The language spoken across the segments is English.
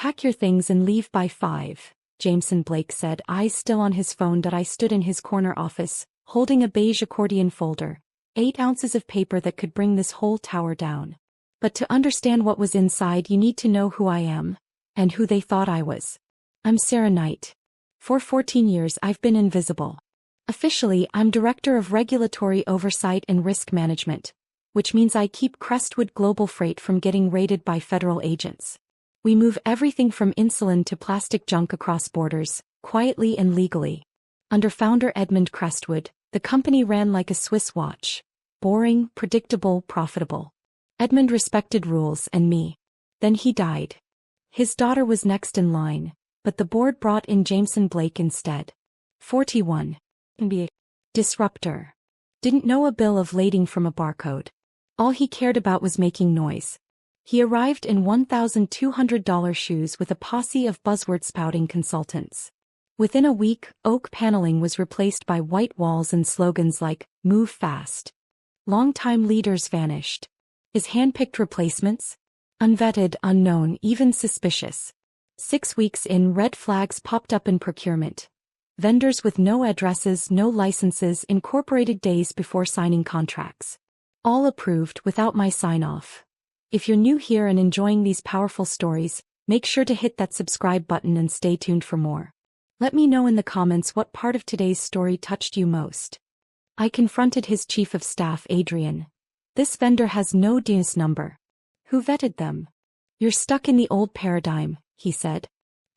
Pack your things and leave by 5, Jameson Blake said, eyes still on his phone. I stood in his corner office, holding a beige accordion folder, 8 ounces of paper that could bring this whole tower down. But to understand what was inside, you need to know who I am, and who they thought I was. I'm Sarah Knight. For 14 years I've been invisible. Officially, I'm Director of Regulatory Oversight and Risk Management, which means I keep Crestwood Global Freight from getting raided by federal agents. We move everything from insulin to plastic junk across borders, quietly and legally. Under founder Edmund Crestwood, the company ran like a Swiss watch. Boring, predictable, profitable. Edmund respected rules and me. Then he died. His daughter was next in line, but the board brought in Jameson Blake instead. 41. Be a disruptor. Didn't know a bill of lading from a barcode. All he cared about was making noise. He arrived in $1,200 shoes with a posse of buzzword-spouting consultants. Within a week, oak paneling was replaced by white walls and slogans like, "Move fast." Longtime leaders vanished. His hand-picked replacements? Unvetted, unknown, even suspicious. 6 weeks in, red flags popped up in procurement. Vendors with no addresses, no licenses, incorporated days before signing contracts. All approved without my sign-off. If you're new here and enjoying these powerful stories, make sure to hit that subscribe button and stay tuned for more. Let me know in the comments what part of today's story touched you most. I confronted his chief of staff, Adrian. This vendor has no DUNS number. Who vetted them? You're stuck in the old paradigm, he said.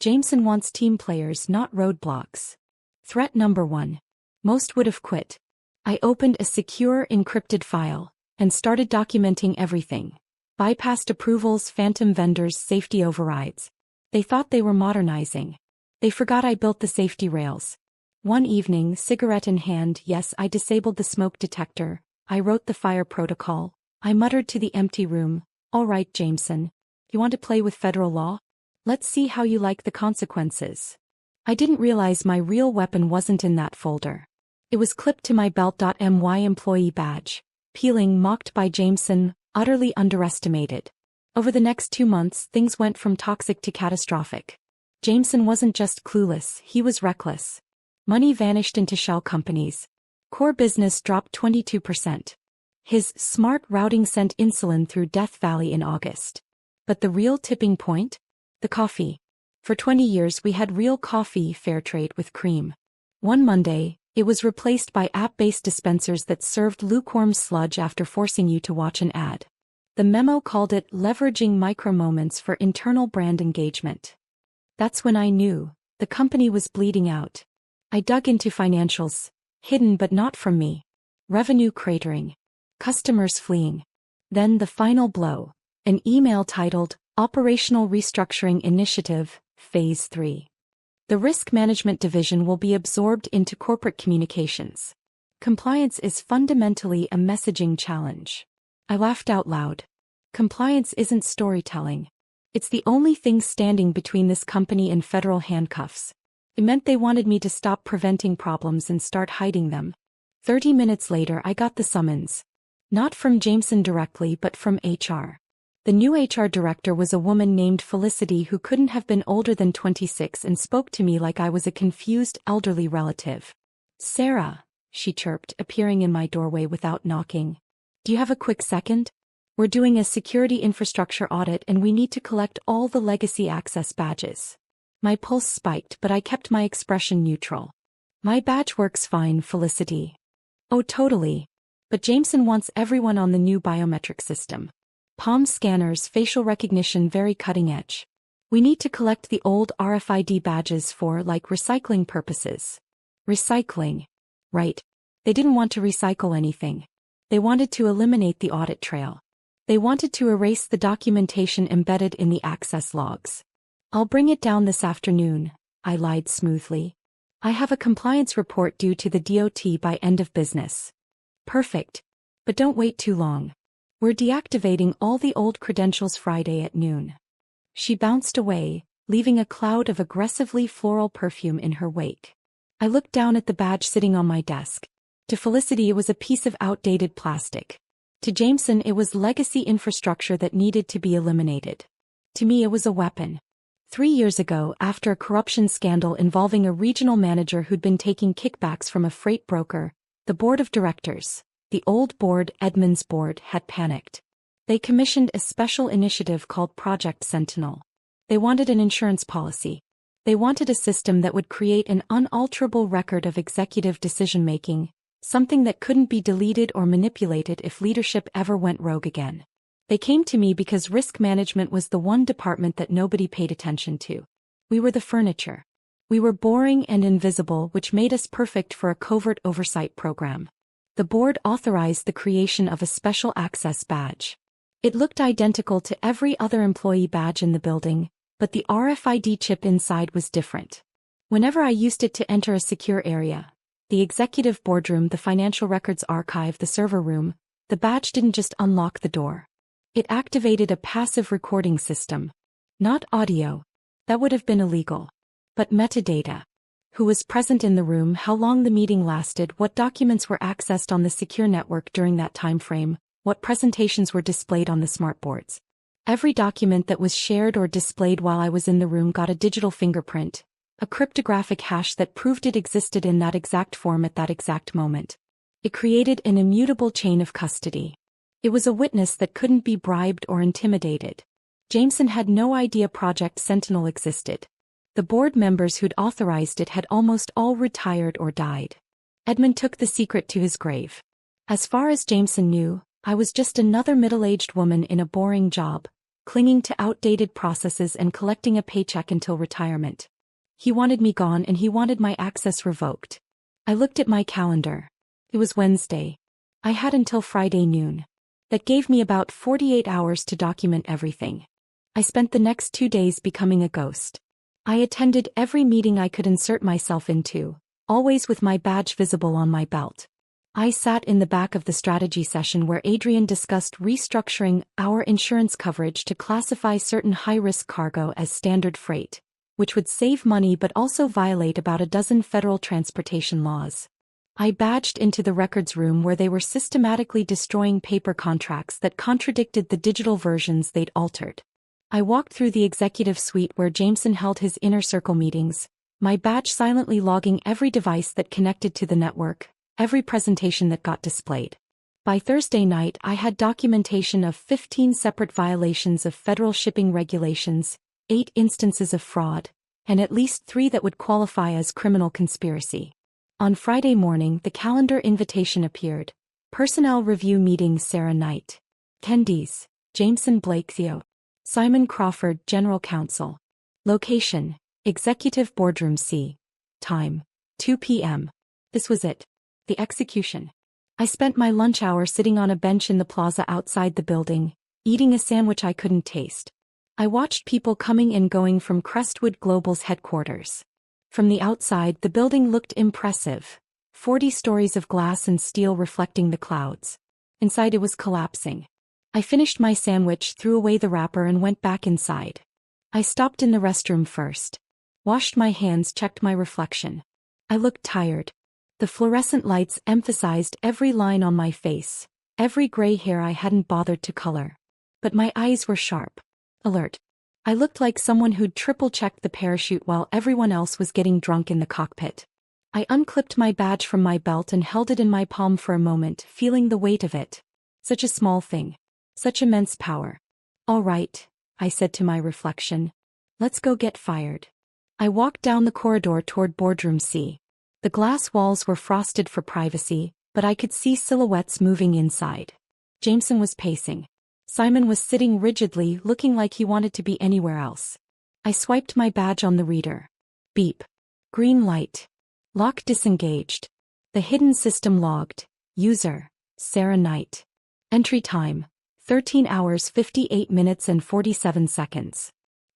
Jameson wants team players, not roadblocks. Threat number 1. Most would have quit. I opened a secure, encrypted file and started documenting everything. Bypassed approvals, phantom vendors, safety overrides. They thought they were modernizing. They forgot I built the safety rails. One evening, cigarette in hand, yes, I disabled the smoke detector. I wrote the fire protocol. I muttered to the empty room, "All right, Jameson. You want to play with federal law? Let's see how you like the consequences." I didn't realize my real weapon wasn't in that folder. It was clipped to my belt.my employee badge. Peeling, mocked by Jameson, utterly underestimated. Over the next 2 months, things went from toxic to catastrophic. Jameson wasn't just clueless, he was reckless. Money vanished into shell companies. Core business dropped 22%. His smart routing sent insulin through Death Valley in August. But the real tipping point? The coffee. For 20 years we had real coffee, fair trade with cream. One Monday, it was replaced by app-based dispensers that served lukewarm sludge after forcing you to watch an ad. The memo called it leveraging micro-moments for internal brand engagement. That's when I knew the company was bleeding out. I dug into financials, hidden but not from me. Revenue cratering. Customers fleeing. Then the final blow. An email titled, Operational Restructuring Initiative, Phase 3. The Risk Management Division will be absorbed into corporate communications. Compliance is fundamentally a messaging challenge. I laughed out loud. Compliance isn't storytelling. It's the only thing standing between this company and federal handcuffs. It meant they wanted me to stop preventing problems and start hiding them. 30 minutes later I got the summons. Not from Jameson directly but from HR. The new HR director was a woman named Felicity who couldn't have been older than 26 and spoke to me like I was a confused elderly relative. "Sarah," she chirped, appearing in my doorway without knocking. "Do you have a quick second? We're doing a security infrastructure audit and we need to collect all the legacy access badges." My pulse spiked, but I kept my expression neutral. "My badge works fine, Felicity." "Oh, totally. But Jameson wants everyone on the new biometric system. Palm scanners, facial recognition, very cutting edge. We need to collect the old RFID badges for, like, recycling purposes." Recycling. Right. They didn't want to recycle anything. They wanted to eliminate the audit trail. They wanted to erase the documentation embedded in the access logs. "I'll bring it down this afternoon," I lied smoothly. "I have a compliance report due to the DOT by end of business." "Perfect. But don't wait too long. We're deactivating all the old credentials Friday at noon." She bounced away, leaving a cloud of aggressively floral perfume in her wake. I looked down at the badge sitting on my desk. To Felicity it was a piece of outdated plastic. To Jameson it was legacy infrastructure that needed to be eliminated. To me it was a weapon. 3 years ago, after a corruption scandal involving a regional manager who'd been taking kickbacks from a freight broker, the board of directors, the old board, Edmund's board, had panicked. They commissioned a special initiative called Project Sentinel. They wanted an insurance policy. They wanted a system that would create an unalterable record of executive decision-making, something that couldn't be deleted or manipulated if leadership ever went rogue again. They came to me because risk management was the one department that nobody paid attention to. We were the furniture. We were boring and invisible, which made us perfect for a covert oversight program. The board authorized the creation of a special access badge. It looked identical to every other employee badge in the building, but the RFID chip inside was different. Whenever I used it to enter a secure area, the executive boardroom, the financial records archive, the server room, the badge didn't just unlock the door. It activated a passive recording system. Not audio. That would have been illegal. But metadata. Who was present in the room, how long the meeting lasted, what documents were accessed on the secure network during that time frame, what presentations were displayed on the smartboards. Every document that was shared or displayed while I was in the room got a digital fingerprint, a cryptographic hash that proved it existed in that exact form at that exact moment. It created an immutable chain of custody. It was a witness that couldn't be bribed or intimidated. Jameson had no idea Project Sentinel existed. The board members who'd authorized it had almost all retired or died. Edmund took the secret to his grave. As far as Jameson knew, I was just another middle-aged woman in a boring job, clinging to outdated processes and collecting a paycheck until retirement. He wanted me gone and he wanted my access revoked. I looked at my calendar. It was Wednesday. I had until Friday noon. That gave me about 48 hours to document everything. I spent the next 2 days becoming a ghost. I attended every meeting I could insert myself into, always with my badge visible on my belt. I sat in the back of the strategy session where Adrian discussed restructuring our insurance coverage to classify certain high-risk cargo as standard freight, which would save money but also violate about a dozen federal transportation laws. I badged into the records room where they were systematically destroying paper contracts that contradicted the digital versions they'd altered. I walked through the executive suite where Jameson held his inner circle meetings, my badge silently logging every device that connected to the network, every presentation that got displayed. By Thursday night, I had documentation of 15 separate violations of federal shipping regulations, 8 instances of fraud, and at least 3 that would qualify as criminal conspiracy. On Friday morning, the calendar invitation appeared. Personnel review meeting, Sarah Knight. Attendees: Jameson Blake, Theo. Simon Crawford, General Counsel. Location: Executive Boardroom C. Time: 2 p.m. This was it. The execution. I spent my lunch hour sitting on a bench in the plaza outside the building, eating a sandwich I couldn't taste. I watched people coming and going from Crestwood Global's headquarters. From the outside, the building looked impressive. 40 stories of glass and steel reflecting the clouds. Inside, it was collapsing. I finished my sandwich, threw away the wrapper, and went back inside. I stopped in the restroom first. Washed my hands, checked my reflection. I looked tired. The fluorescent lights emphasized every line on my face, every gray hair I hadn't bothered to color. But my eyes were sharp. Alert. I looked like someone who'd triple-checked the parachute while everyone else was getting drunk in the cockpit. I unclipped my badge from my belt and held it in my palm for a moment, feeling the weight of it. Such a small thing. Such immense power. All right, I said to my reflection. Let's go get fired. I walked down the corridor toward Boardroom C. The glass walls were frosted for privacy, but I could see silhouettes moving inside. Jameson was pacing. Simon was sitting rigidly, looking like he wanted to be anywhere else. I swiped my badge on the reader. Beep. Green light. Lock disengaged. The hidden system logged. User: Sarah Knight. Entry time: 13 hours 58 minutes and 47 seconds.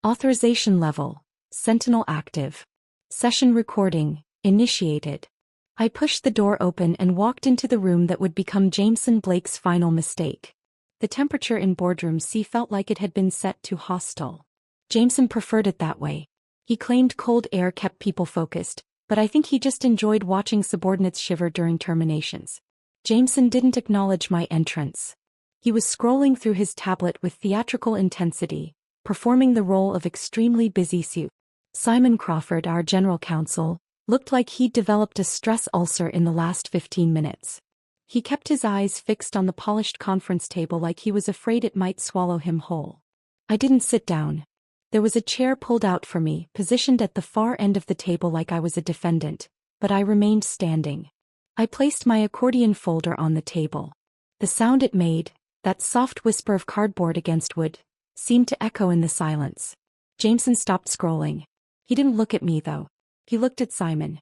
Authorization level: Sentinel active. Session recording initiated. I pushed the door open and walked into the room that would become Jameson Blake's final mistake. The temperature in Boardroom C felt like it had been set to hostile. Jameson preferred it that way. He claimed cold air kept people focused, but I think he just enjoyed watching subordinates shiver during terminations. Jameson didn't acknowledge my entrance. He was scrolling through his tablet with theatrical intensity, performing the role of extremely busy suit. Simon Crawford, our general counsel, looked like he'd developed a stress ulcer in the last 15 minutes. He kept his eyes fixed on the polished conference table like he was afraid it might swallow him whole. I didn't sit down. There was a chair pulled out for me, positioned at the far end of the table like I was a defendant, but I remained standing. I placed my accordion folder on the table. The sound it made, that soft whisper of cardboard against wood, seemed to echo in the silence. Jameson stopped scrolling. He didn't look at me though. He looked at Simon.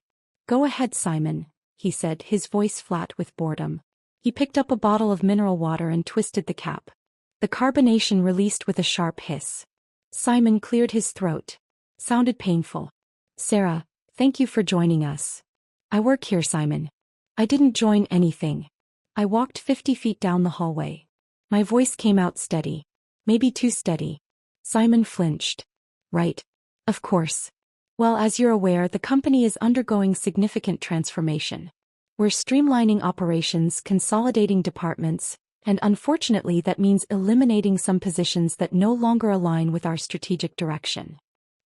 "Go ahead, Simon," he said, his voice flat with boredom. He picked up a bottle of mineral water and twisted the cap. The carbonation released with a sharp hiss. Simon cleared his throat. Sounded painful. "Sarah, thank you for joining us." "I work here, Simon." "I didn't join anything." I walked 50 feet down the hallway. My voice came out steady. Maybe too steady. Simon flinched. "Right. Of course. Well, as you're aware, the company is undergoing significant transformation. We're streamlining operations, consolidating departments, and unfortunately that means eliminating some positions that no longer align with our strategic direction."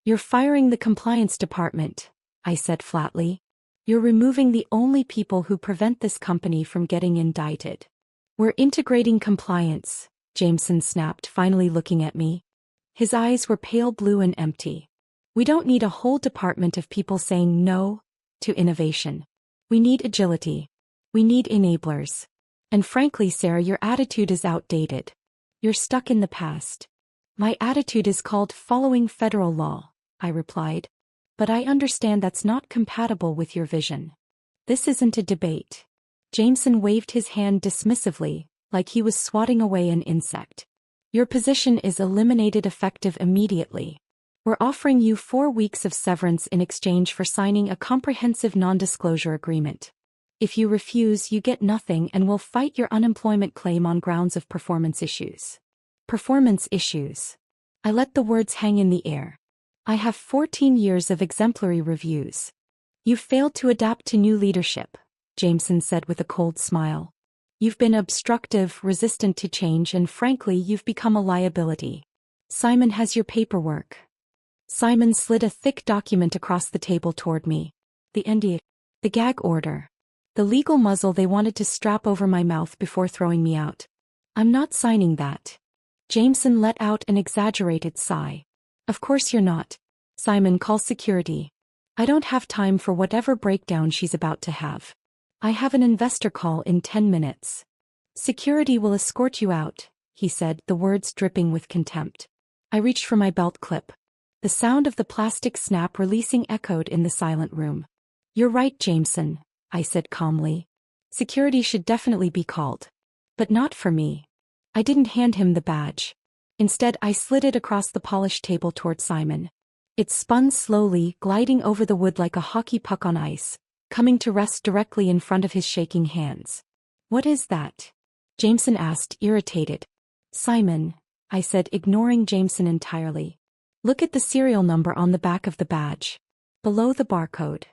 "You're firing the compliance department," I said flatly. "You're removing the only people who prevent this company from getting indicted." "We're integrating compliance," Jameson snapped, finally looking at me. His eyes were pale blue and empty. "We don't need a whole department of people saying no to innovation. We need agility. We need enablers. And frankly, Sarah, your attitude is outdated. You're stuck in the past." "My attitude is called following federal law," I replied. "But I understand that's not compatible with your vision." "This isn't a debate." Jameson waved his hand dismissively, like he was swatting away an insect. "Your position is eliminated effective immediately. We're offering you 4 weeks of severance in exchange for signing a comprehensive non-disclosure agreement. If you refuse, you get nothing and we'll fight your unemployment claim on grounds of performance issues." Performance issues. I let the words hang in the air. "I have 14 years of exemplary reviews." "You've failed to adapt to new leadership," Jameson said with a cold smile. "You've been obstructive, resistant to change, and frankly, you've become a liability." "Simon has your paperwork." Simon slid a thick document across the table toward me. The NDA. The gag order. The legal muzzle they wanted to strap over my mouth before throwing me out. "I'm not signing that." Jameson let out an exaggerated sigh. "Of course you're not. Simon, call security. I don't have time for whatever breakdown she's about to have. I have an investor call in 10 minutes. "Security will escort you out," he said, the words dripping with contempt. I reached for my belt clip. The sound of the plastic snap releasing echoed in the silent room. "You're right, Jameson," I said calmly. "Security should definitely be called. But not for me." I didn't hand him the badge. Instead, I slid it across the polished table toward Simon. It spun slowly, gliding over the wood like a hockey puck on ice, coming to rest directly in front of his shaking hands. "What is that?" Jameson asked, irritated. "Simon," I said, ignoring Jameson entirely. "Look at the serial number on the back of the badge. Below the barcode."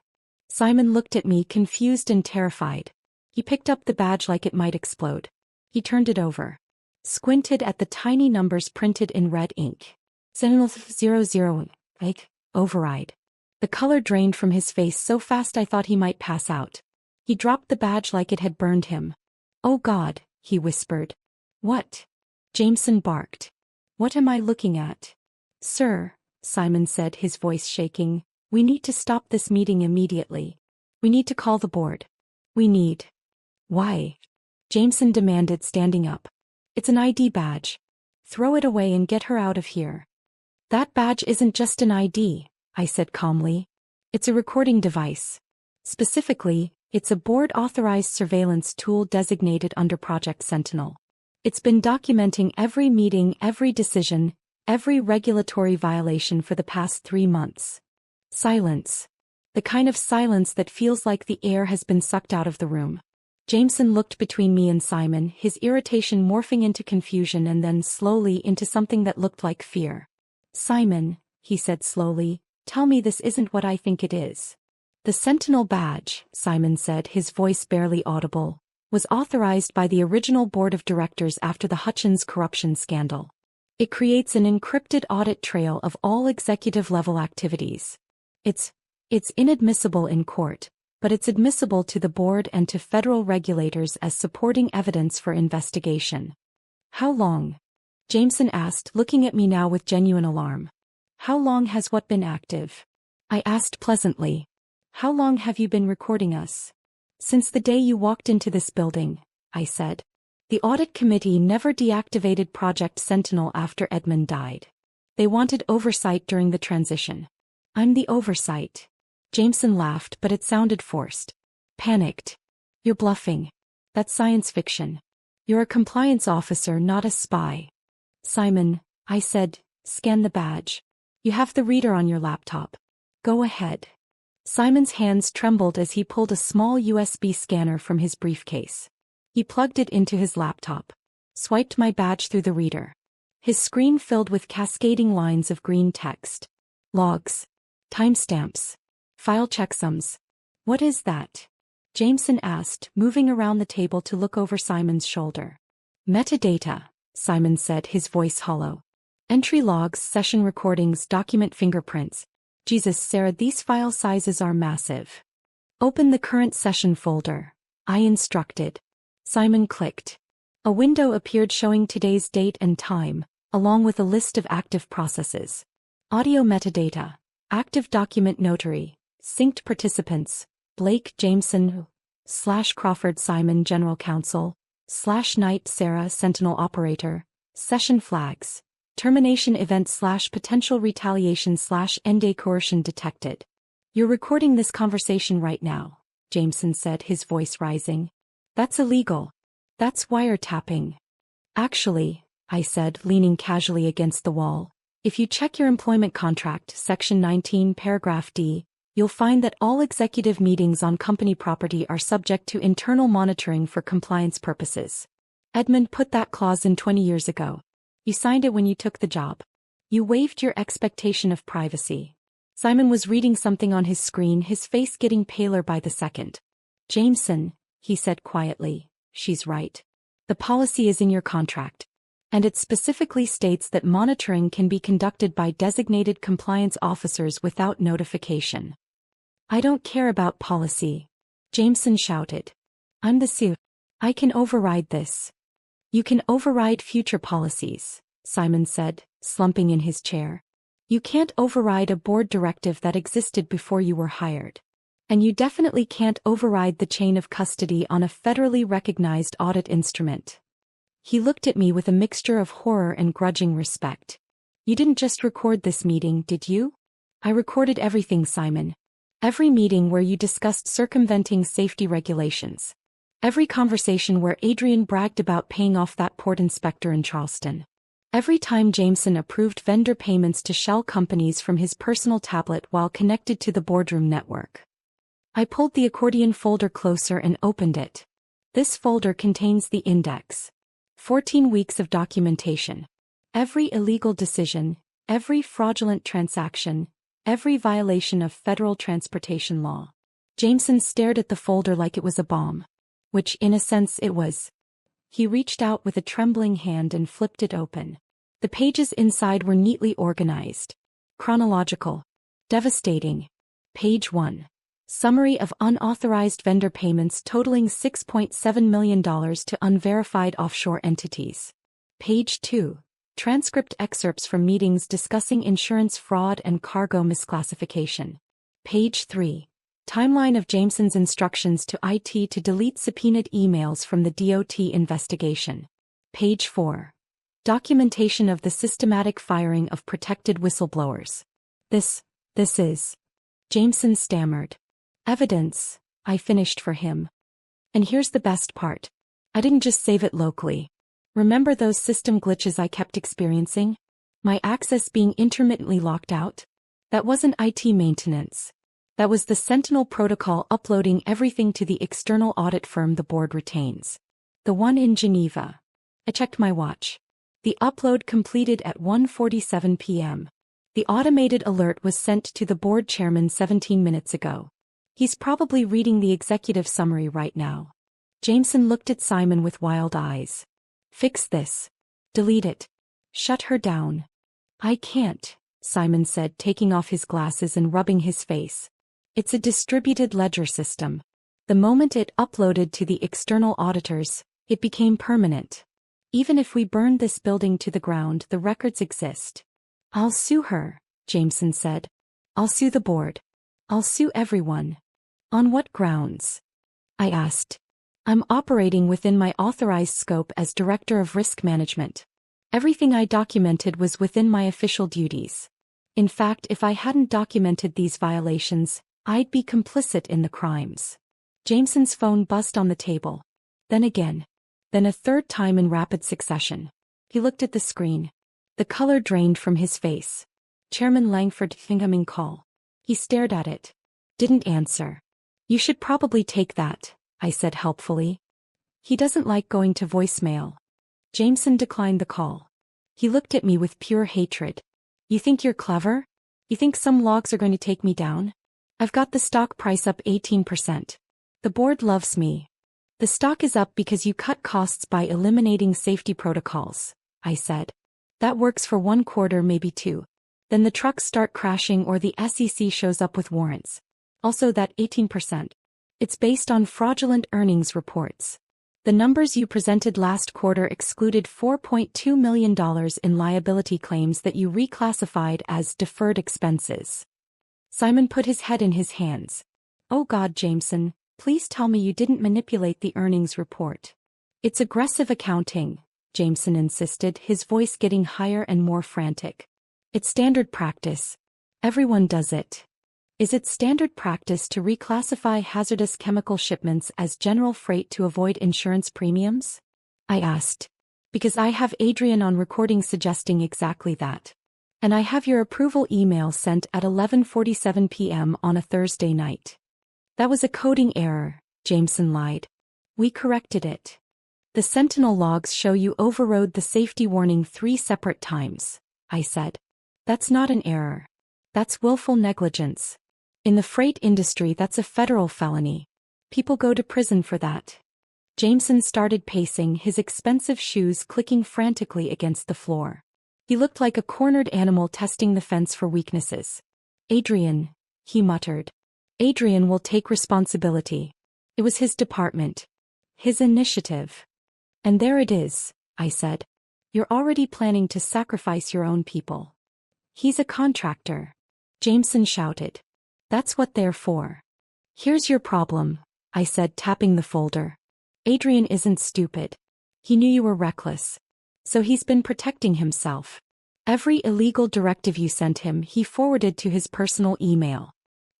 Simon looked at me, confused and terrified. He picked up the badge like it might explode. He turned it over. Squinted at the tiny numbers printed in red ink. Sentinel 00, like, override. The color drained from his face so fast I thought he might pass out. He dropped the badge like it had burned him. "Oh God," he whispered. "What?" Jameson barked. "What am I looking at?" "Sir," Simon said, his voice shaking, "we need to stop this meeting immediately. We need to call the board. We need." "Why?" Jameson demanded, standing up. "It's an ID badge. Throw it away and get her out of here." "That badge isn't just an ID," I said calmly. "It's a recording device. Specifically, it's a board-authorized surveillance tool designated under Project Sentinel. It's been documenting every meeting, every decision, every regulatory violation for the past 3 months." Silence. The kind of silence that feels like the air has been sucked out of the room. Jameson looked between me and Simon, his irritation morphing into confusion and then slowly into something that looked like fear. "Simon," he said slowly, "tell me this isn't what I think it is." "The Sentinel badge," Simon said, his voice barely audible, "was authorized by the original board of directors after the Hutchins corruption scandal. It creates an encrypted audit trail of all executive-level activities. It's inadmissible in court, but it's admissible to the board and to federal regulators as supporting evidence for investigation. How long? Jameson asked, looking at me now with genuine alarm. How long has what been active? I asked pleasantly. How long have you been recording us? Since the day you walked into this building, I said. The audit committee never deactivated Project Sentinel after Edmund died. They wanted oversight during the transition. I'm the oversight. Jameson laughed, but it sounded forced. Panicked. You're bluffing. That's science fiction. You're a compliance officer, not a spy. Simon, I said, scan the badge. You have the reader on your laptop. Go ahead. Simon's hands trembled as he pulled a small USB scanner from his briefcase. He plugged it into his laptop. Swiped my badge through the reader. His screen filled with cascading lines of green text. Logs. Timestamps. File checksums. What is that? Jameson asked, moving around the table to look over Simon's shoulder. Metadata, Simon said, his voice hollow. Entry logs, session recordings, document fingerprints. Jesus, Sarah, these file sizes are massive. Open the current session folder, I instructed. Simon clicked. A window appeared showing today's date and time, along with a list of active processes. Audio metadata. Active document notary. Synced participants. Blake Jameson / Crawford Simon General Counsel / Knight Sarah Sentinel Operator. Session flags. Termination event / potential retaliation / end coercion detected. You're recording this conversation right now, Jameson said, his voice rising. That's illegal. That's wiretapping. Actually, I said, leaning casually against the wall, if you check your employment contract, Section 19, Paragraph D, you'll find that all executive meetings on company property are subject to internal monitoring for compliance purposes. Edmund put that clause in 20 years ago. You signed it when you took the job. You waived your expectation of privacy. Simon was reading something on his screen, his face getting paler by the second. Jameson, he said quietly, she's right. The policy is in your contract. And it specifically states that monitoring can be conducted by designated compliance officers without notification. I don't care about policy. Jameson shouted. I'm the CEO. I can override this. You can override future policies, Simon said, slumping in his chair. You can't override a board directive that existed before you were hired. And you definitely can't override the chain of custody on a federally recognized audit instrument. He looked at me with a mixture of horror and grudging respect. You didn't just record this meeting, did you? I recorded everything, Simon. Every meeting where you discussed circumventing safety regulations. Every conversation where Adrian bragged about paying off that port inspector in Charleston. Every time Jameson approved vendor payments to shell companies from his personal tablet while connected to the boardroom network. I pulled the accordion folder closer and opened it. This folder contains the index. 14 weeks of documentation. Every illegal decision, every fraudulent transaction, every violation of federal transportation law. Jameson stared at the folder like it was a bomb. Which in a sense it was. He reached out with a trembling hand and flipped it open. The pages inside were neatly organized. Chronological. Devastating. Page 1. Summary of unauthorized vendor payments totaling $6.7 million to unverified offshore entities. Page 2. Transcript excerpts from meetings discussing insurance fraud and cargo misclassification. Page 3. Timeline of Jameson's instructions to IT to delete subpoenaed emails from the DOT investigation. Page 4. Documentation of the systematic firing of protected whistleblowers. This is. Jameson stammered. Evidence, I finished for him. And here's the best part. I didn't just save it locally. Remember those system glitches I kept experiencing? My access being intermittently locked out? That wasn't IT maintenance. That was the Sentinel protocol uploading everything to the external audit firm the board retains. The one in Geneva. I checked my watch. The upload completed at 1:47 p.m. The automated alert was sent to the board chairman 17 minutes ago. He's probably reading the executive summary right now. Jameson looked at Simon with wild eyes. Fix this. Delete it. Shut her down. I can't, Simon said, taking off his glasses and rubbing his face. It's a distributed ledger system. The moment it uploaded to the external auditors, it became permanent. Even if we burned this building to the ground, the records exist. I'll sue her, Jameson said. I'll sue the board. I'll sue everyone. On what grounds? I asked. I'm operating within my authorized scope as Director of Risk Management. Everything I documented was within my official duties. In fact, if I hadn't documented these violations, I'd be complicit in the crimes. Jameson's phone buzzed on the table. Then again. Then a third time in rapid succession. He looked at the screen. The color drained from his face. Chairman Langford, incoming call. He stared at it. Didn't answer. You should probably take that, I said helpfully. He doesn't like going to voicemail. Jameson declined the call. He looked at me with pure hatred. You think you're clever? You think some logs are going to take me down? I've got the stock price up 18%. The board loves me. The stock is up because you cut costs by eliminating safety protocols, I said. That works for 1 quarter, maybe 2. Then the trucks start crashing or the SEC shows up with warrants. Also that 18%. It's based on fraudulent earnings reports. The numbers you presented last quarter excluded $4.2 million in liability claims that you reclassified as deferred expenses. Simon put his head in his hands. Oh God, Jameson, please tell me you didn't manipulate the earnings report. It's aggressive accounting, Jameson insisted, his voice getting higher and more frantic. It's standard practice. Everyone does it. Is it standard practice to reclassify hazardous chemical shipments as general freight to avoid insurance premiums? I asked. Because I have Adrian on recording suggesting exactly that. And I have your approval email sent at 11:47 p.m. on a Thursday night. That was a coding error, Jameson lied. We corrected it. The Sentinel logs show you overrode the safety warning 3 separate times, I said. That's not an error. That's willful negligence. In the freight industry, that's a federal felony. People go to prison for that. Jameson started pacing, his expensive shoes clicking frantically against the floor. He looked like a cornered animal testing the fence for weaknesses. Adrian, he muttered. Adrian will take responsibility. It was his department. His initiative. And there it is, I said. You're already planning to sacrifice your own people. He's a contractor. Jameson shouted. That's what they're for. Here's your problem, I said, tapping the folder. Adrian isn't stupid. He knew you were reckless. So he's been protecting himself. Every illegal directive you sent him, he forwarded to his personal email.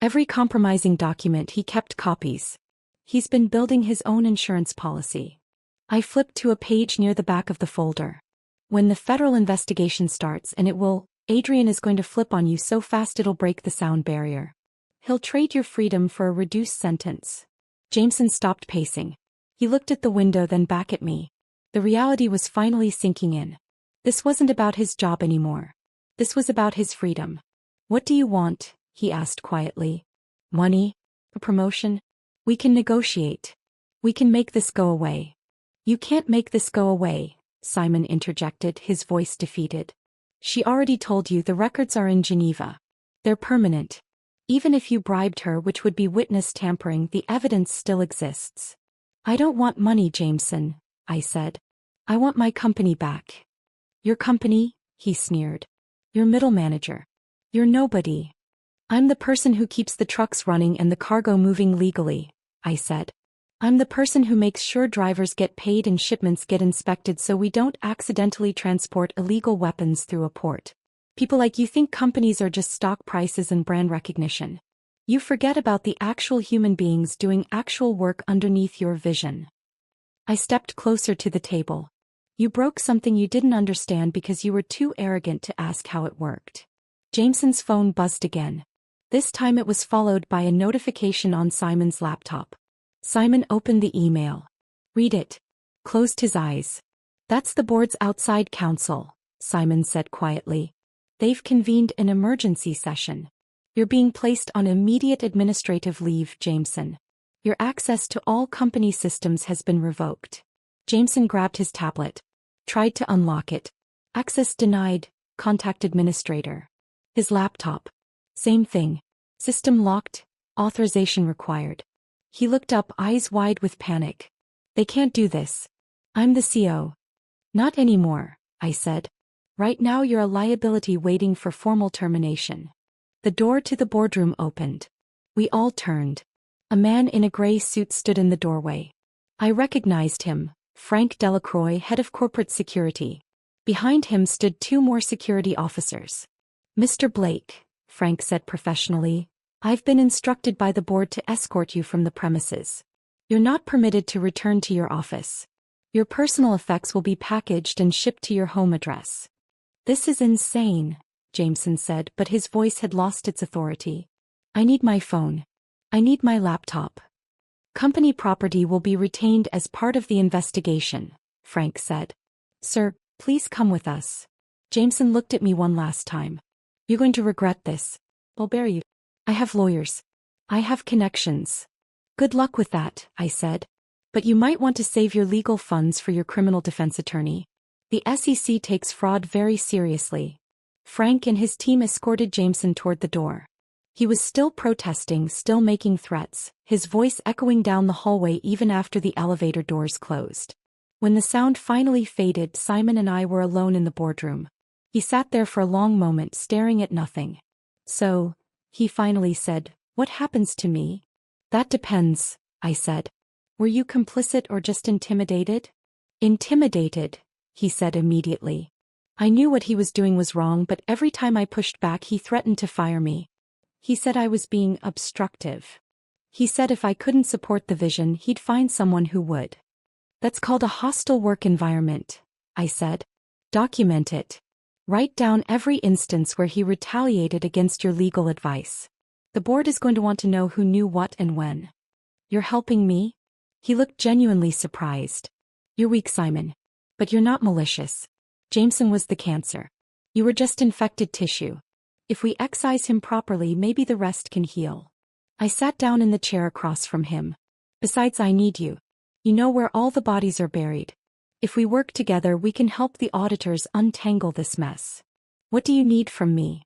Every compromising document, he kept copies. He's been building his own insurance policy. I flipped to a page near the back of the folder. When the federal investigation starts, and it will, Adrian is going to flip on you so fast it'll break the sound barrier. He'll trade your freedom for a reduced sentence. Jameson stopped pacing. He looked at the window, then back at me. The reality was finally sinking in. This wasn't about his job anymore. This was about his freedom. What do you want? He asked quietly. Money? A promotion? We can negotiate. We can make this go away. You can't make this go away, Simon interjected, his voice defeated. She already told you the records are in Geneva. They're permanent. Even if you bribed her, which would be witness tampering, the evidence still exists. I don't want money, Jameson, I said. I want my company back. Your company? He sneered. Your middle manager. You're nobody. I'm the person who keeps the trucks running and the cargo moving legally, I said. I'm the person who makes sure drivers get paid and shipments get inspected so we don't accidentally transport illegal weapons through a port. People like you think companies are just stock prices and brand recognition. You forget about the actual human beings doing actual work underneath your vision. I stepped closer to the table. You broke something you didn't understand because you were too arrogant to ask how it worked. Jameson's phone buzzed again. This time it was followed by a notification on Simon's laptop. Simon opened the email. Read it. Closed his eyes. That's the board's outside counsel, Simon said quietly. They've convened an emergency session. You're being placed on immediate administrative leave, Jameson. Your access to all company systems has been revoked. Jameson grabbed his tablet. Tried to unlock it. Access denied, contact administrator. His laptop. Same thing. System locked, authorization required. He looked up, eyes wide with panic. They can't do this. I'm the CO. Not anymore, I said. Right now you're a liability waiting for formal termination. The door to the boardroom opened. We all turned. A man in a gray suit stood in the doorway. I recognized him, Frank Delacroix, head of corporate security. Behind him stood 2 more security officers. Mr. Blake, Frank said professionally, I've been instructed by the board to escort you from the premises. You're not permitted to return to your office. Your personal effects will be packaged and shipped to your home address. This is insane, Jameson said, but his voice had lost its authority. I need my phone. I need my laptop. Company property will be retained as part of the investigation, Frank said. Sir, please come with us. Jameson looked at me one last time. You're going to regret this. I'll bear you. I have lawyers. I have connections. Good luck with that, I said. But you might want to save your legal funds for your criminal defense attorney. The SEC takes fraud very seriously. Frank and his team escorted Jameson toward the door. He was still protesting, still making threats, his voice echoing down the hallway even after the elevator doors closed. When the sound finally faded, Simon and I were alone in the boardroom. He sat there for a long moment, staring at nothing. So, he finally said, what happens to me? That depends, I said. Were you complicit or just intimidated? Intimidated, he said immediately. I knew what he was doing was wrong, but every time I pushed back he threatened to fire me. He said I was being obstructive. He said if I couldn't support the vision, he'd find someone who would. That's called a hostile work environment, I said. Document it. Write down every instance where he retaliated against your legal advice. The board is going to want to know who knew what and when. You're helping me? He looked genuinely surprised. You're weak, Simon. But you're not malicious. Jameson was the cancer. You were just infected tissue. If we excise him properly, maybe the rest can heal. I sat down in the chair across from him. Besides, I need you. You know where all the bodies are buried. If we work together, we can help the auditors untangle this mess. What do you need from me?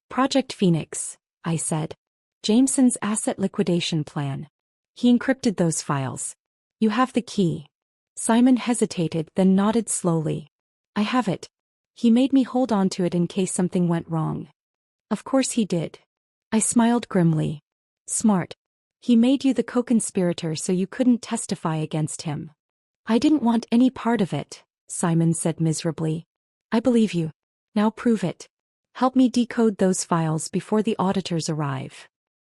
Project Phoenix, I said. Jameson's asset liquidation plan. He encrypted those files. You have the key. Simon hesitated, then nodded slowly. I have it. He made me hold on to it in case something went wrong. Of course he did. I smiled grimly. Smart. He made you the co-conspirator so you couldn't testify against him. I didn't want any part of it, Simon said miserably. I believe you. Now prove it. Help me decode those files before the auditors arrive.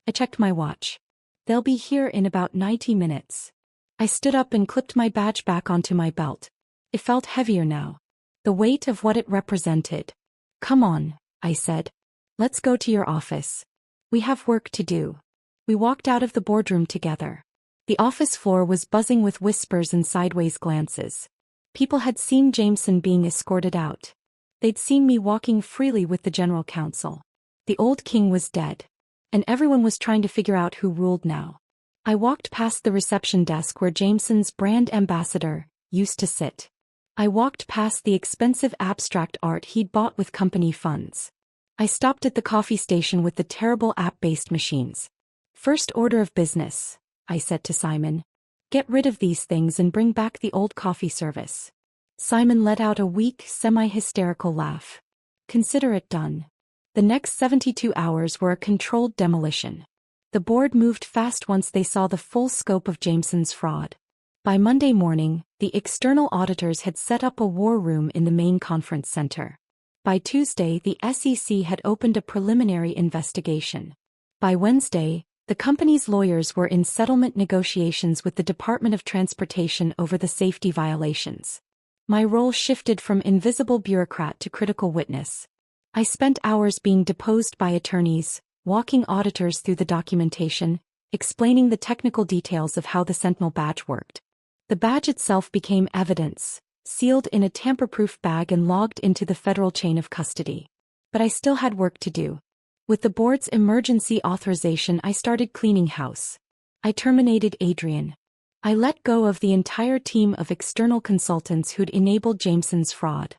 I checked my watch. They'll be here in about 90 minutes. I stood up and clipped my badge back onto my belt. It felt heavier now. The weight of what it represented. Come on, I said. Let's go to your office. We have work to do. We walked out of the boardroom together. The office floor was buzzing with whispers and sideways glances. People had seen Jameson being escorted out. They'd seen me walking freely with the general counsel. The old king was dead. And everyone was trying to figure out who ruled now. I walked past the reception desk where Jameson's brand ambassador used to sit. I walked past the expensive abstract art he'd bought with company funds. I stopped at the coffee station with the terrible app-based machines. First order of business, I said to Simon. Get rid of these things and bring back the old coffee service. Simon let out a weak, semi-hysterical laugh. Consider it done. The next 72 hours were a controlled demolition. The board moved fast once they saw the full scope of Jameson's fraud. By Monday morning, the external auditors had set up a war room in the main conference center. By Tuesday, the SEC had opened a preliminary investigation. By Wednesday, the company's lawyers were in settlement negotiations with the Department of Transportation over the safety violations. My role shifted from invisible bureaucrat to critical witness. I spent hours being deposed by attorneys, walking auditors through the documentation, explaining the technical details of how the Sentinel badge worked. The badge itself became evidence, sealed in a tamper-proof bag and logged into the federal chain of custody. But I still had work to do. With the board's emergency authorization, I started cleaning house. I terminated Adrian. I let go of the entire team of external consultants who'd enabled Jameson's fraud.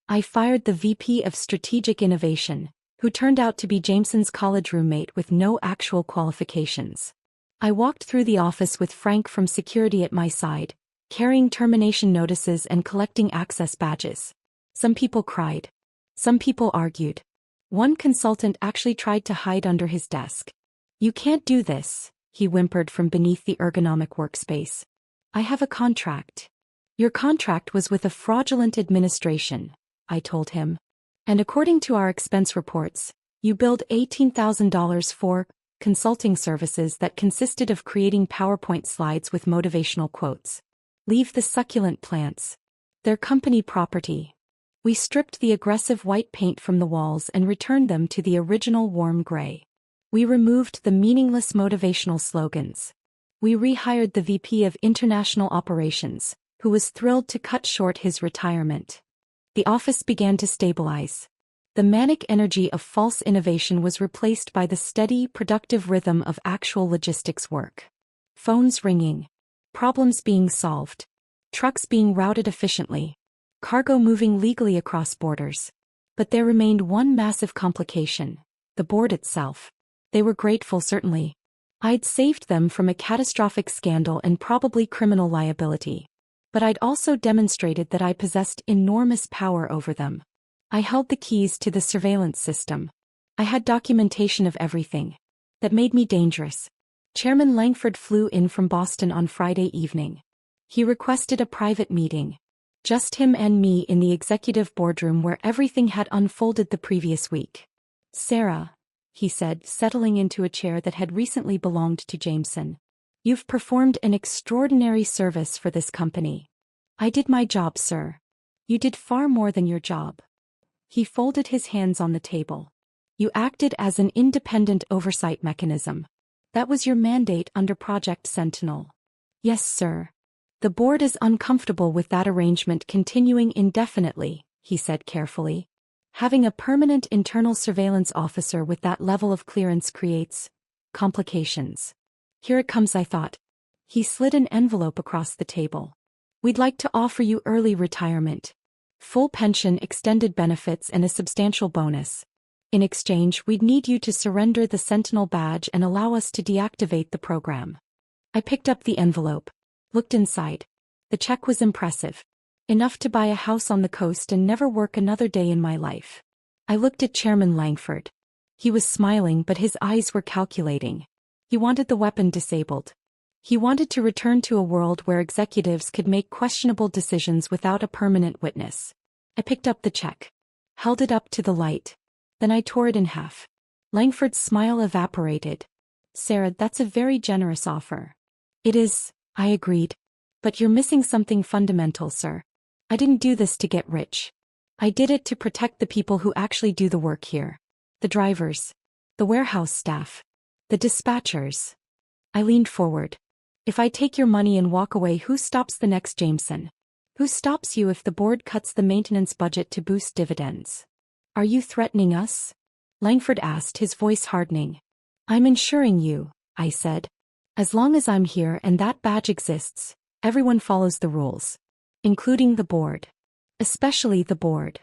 I fired the VP of Strategic Innovation, who turned out to be Jameson's college roommate with no actual qualifications. I walked through the office with Frank from security at my side, carrying termination notices and collecting access badges. Some people cried. Some people argued. One consultant actually tried to hide under his desk. "You can't do this," he whimpered from beneath the ergonomic workspace. "I have a contract." "Your contract was with a fraudulent administration," I told him. "And according to our expense reports, you billed $18,000 for consulting services that consisted of creating PowerPoint slides with motivational quotes. Leave the succulent plants. They're company property." We stripped the aggressive white paint from the walls and returned them to the original warm gray. We removed the meaningless motivational slogans. We rehired the VP of International Operations, who was thrilled to cut short his retirement. The office began to stabilize. The manic energy of false innovation was replaced by the steady, productive rhythm of actual logistics work. Phones ringing. Problems being solved. Trucks being routed efficiently. Cargo moving legally across borders. But there remained one massive complication: the board itself. They were grateful, certainly. I'd saved them from a catastrophic scandal and probably criminal liability. But I'd also demonstrated that I possessed enormous power over them. I held the keys to the surveillance system. I had documentation of everything. That made me dangerous. Chairman Langford flew in from Boston on Friday evening. He requested a private meeting. Just him and me in the executive boardroom where everything had unfolded the previous week. "Sarah," he said, settling into a chair that had recently belonged to Jameson. "You've performed an extraordinary service for this company." "I did my job, sir." "You did far more than your job." He folded his hands on the table. "You acted as an independent oversight mechanism. That was your mandate under Project Sentinel." "Yes, sir." "The board is uncomfortable with that arrangement continuing indefinitely," he said carefully. "Having a permanent internal surveillance officer with that level of clearance creates complications." "Here it comes," I thought. He slid an envelope across the table. "We'd like to offer you early retirement. Full pension, extended benefits, and a substantial bonus. In exchange, we'd need you to surrender the Sentinel badge and allow us to deactivate the program." I picked up the envelope. Looked inside. The check was impressive. Enough to buy a house on the coast and never work another day in my life. I looked at Chairman Langford. He was smiling, but his eyes were calculating. He wanted the weapon disabled. He wanted to return to a world where executives could make questionable decisions without a permanent witness. I picked up the check. Held it up to the light. Then I tore it in half. Langford's smile evaporated. "Sarah, that's a very generous offer." "It is," I agreed. "But you're missing something fundamental, sir. I didn't do this to get rich. I did it to protect the people who actually do the work here. The drivers. The warehouse staff. The dispatchers." I leaned forward. "If I take your money and walk away, who stops the next Jameson? Who stops you if the board cuts the maintenance budget to boost dividends? Are you threatening us?" Langford asked, his voice hardening. "I'm insuring you," I said. "As long as I'm here and that badge exists, everyone follows the rules. Including the board. Especially the board.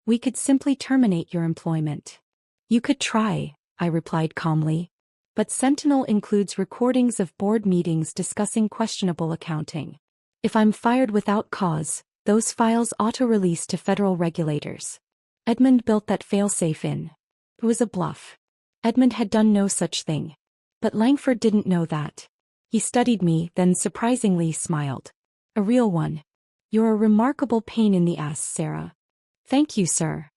We could simply terminate your employment." "You could try," I replied calmly. "But Sentinel includes recordings of board meetings discussing questionable accounting. If I'm fired without cause, those files auto-release to federal regulators. Edmund built that failsafe in. It was a bluff. Edmund had done no such thing. But Langford didn't know that. He studied me, then surprisingly smiled. A real one. You're a remarkable pain in the ass, Sarah." "Thank you, sir."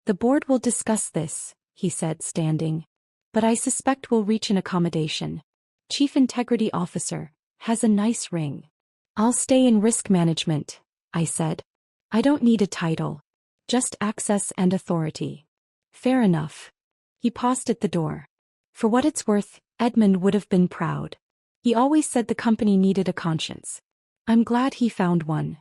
"The board will discuss this," he said, standing. "But I suspect we'll reach an accommodation. Chief Integrity Officer has a nice ring." "I'll stay in risk management," I said. "I don't need a title. Just access and authority." "Fair enough." He paused at the door. For what it's worth, Edmund would have been proud. He always said the company needed a conscience. I'm glad he found one.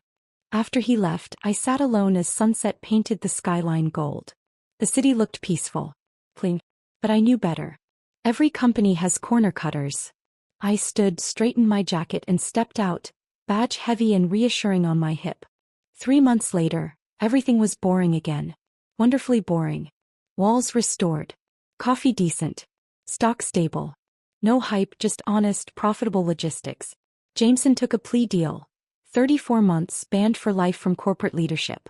After he left, I sat alone as sunset painted the skyline gold. The city looked peaceful. Clean. But I knew better. Every company has corner cutters. I stood, straightened my jacket and stepped out, badge heavy and reassuring on my hip. 3 months later, Everything was boring again. Wonderfully boring. Walls restored. Coffee decent. Stock stable. No hype, just honest, profitable logistics. Jameson took a plea deal. 34 months, banned for life from corporate leadership.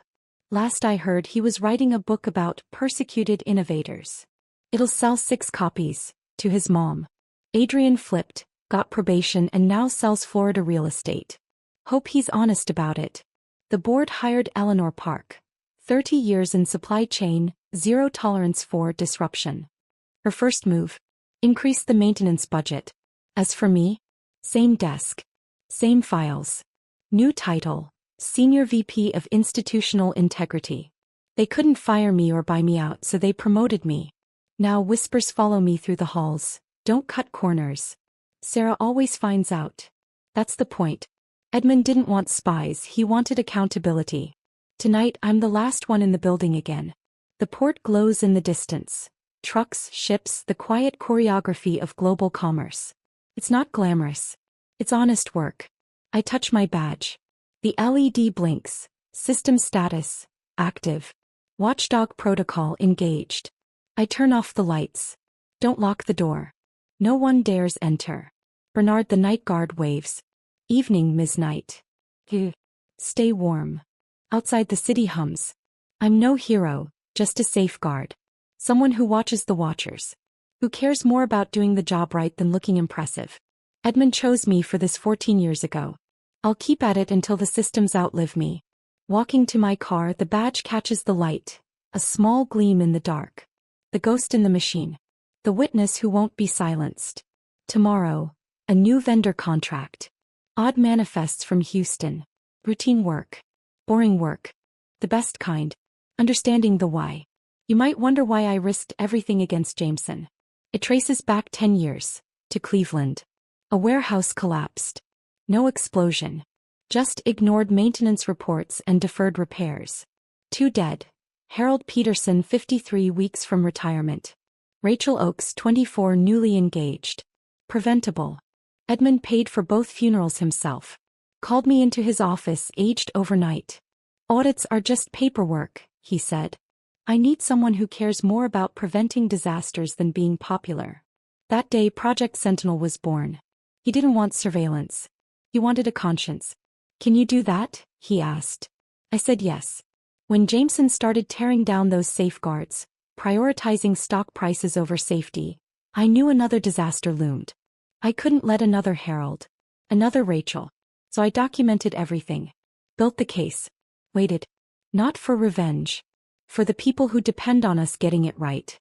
Last I heard, he was writing a book about persecuted innovators. It'll sell 6 copies, to his mom. Adrian flipped, got probation, and now sells Florida real estate. Hope he's honest about it. The board hired Eleanor Park. 30 years in supply chain, zero tolerance for disruption. Her first move? Increase the maintenance budget. As for me? Same desk. Same files. New title, Senior VP of Institutional Integrity. They couldn't fire me or buy me out, so they promoted me. Now whispers follow me through the halls. Don't cut corners. Sarah always finds out. That's the point. Edmund didn't want spies, he wanted accountability. Tonight I'm the last one in the building again. The port glows in the distance. Trucks, ships, the quiet choreography of global commerce. It's not glamorous. It's honest work. I touch my badge. The LED blinks. System status, active. Watchdog protocol engaged. I turn off the lights. Don't lock the door. No one dares enter. Bernard the night guard waves. Evening, Ms. Knight. Stay warm. Outside the city hums. I'm no hero, just a safeguard. Someone who watches the watchers. Who cares more about doing the job right than looking impressive. Edmund chose me for this 14 years ago. I'll keep at it until the systems outlive me. Walking to my car, the badge catches the light. A small gleam in the dark. The ghost in the machine. The witness who won't be silenced. Tomorrow, a new vendor contract. Odd manifests from Houston. Routine work. Boring work. The best kind. Understanding the why. You might wonder why I risked everything against Jameson. It traces back 10 years. To Cleveland. A warehouse collapsed. No explosion. Just ignored maintenance reports and deferred repairs. 2 dead. Harold Peterson, 53 weeks from retirement. Rachel Oakes, 24, newly engaged. Preventable. Edmund paid for both funerals himself. Called me into his office, aged overnight. Audits are just paperwork, he said. I need someone who cares more about preventing disasters than being popular. That day Project Sentinel was born. He didn't want surveillance. He wanted a conscience. Can you do that? He asked. I said yes. When Jameson started tearing down those safeguards, prioritizing stock prices over safety, I knew another disaster loomed. I couldn't let another Harold, another Rachel. So I documented everything. Built the case. Waited. Not for revenge. For the people who depend on us getting it right.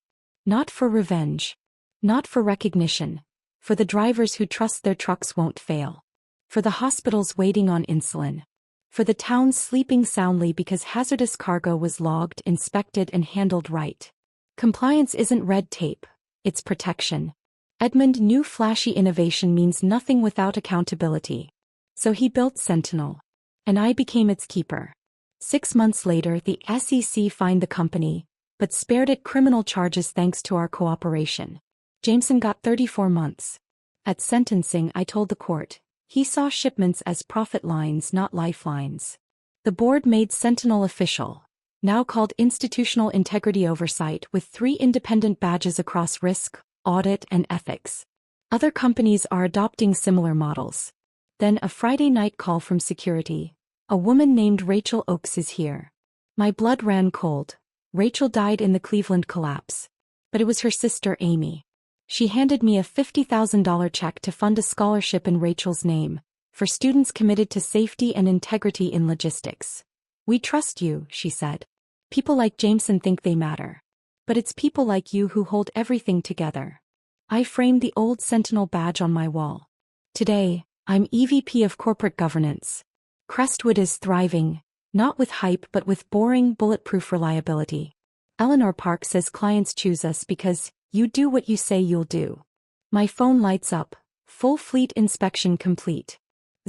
Not for revenge. Not for recognition. For the drivers who trust their trucks won't fail. For the hospitals waiting on insulin. For the towns sleeping soundly because hazardous cargo was logged, inspected, and handled right. Compliance isn't red tape. It's protection. Edmund knew flashy innovation means nothing without accountability. So he built Sentinel. And I became its keeper. 6 months later, the SEC fined the company, but spared it criminal charges thanks to our cooperation. Jameson got 34 months. At sentencing, I told the court, he saw shipments as profit lines, not lifelines. The board made Sentinel official, now called Institutional Integrity Oversight, with 3 independent badges across risk, audit, and ethics. Other companies are adopting similar models. Then a Friday night call from security. A woman named Rachel Oakes is here. My blood ran cold. Rachel died in the Cleveland collapse. But it was her sister Amy. She handed me a $50,000 check to fund a scholarship in Rachel's name, for students committed to safety and integrity in logistics. We trust you, she said. People like Jameson think they matter. But it's people like you who hold everything together. I framed the old Sentinel badge on my wall. Today, I'm EVP of Corporate Governance. Crestwood is thriving, not with hype but with boring, bulletproof reliability. Eleanor Park says clients choose us because you do what you say you'll do. My phone lights up, full fleet inspection complete.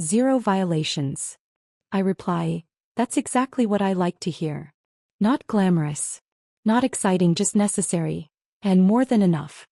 0 violations. I reply, that's exactly what I like to hear. Not glamorous. Not exciting, just necessary. And more than enough.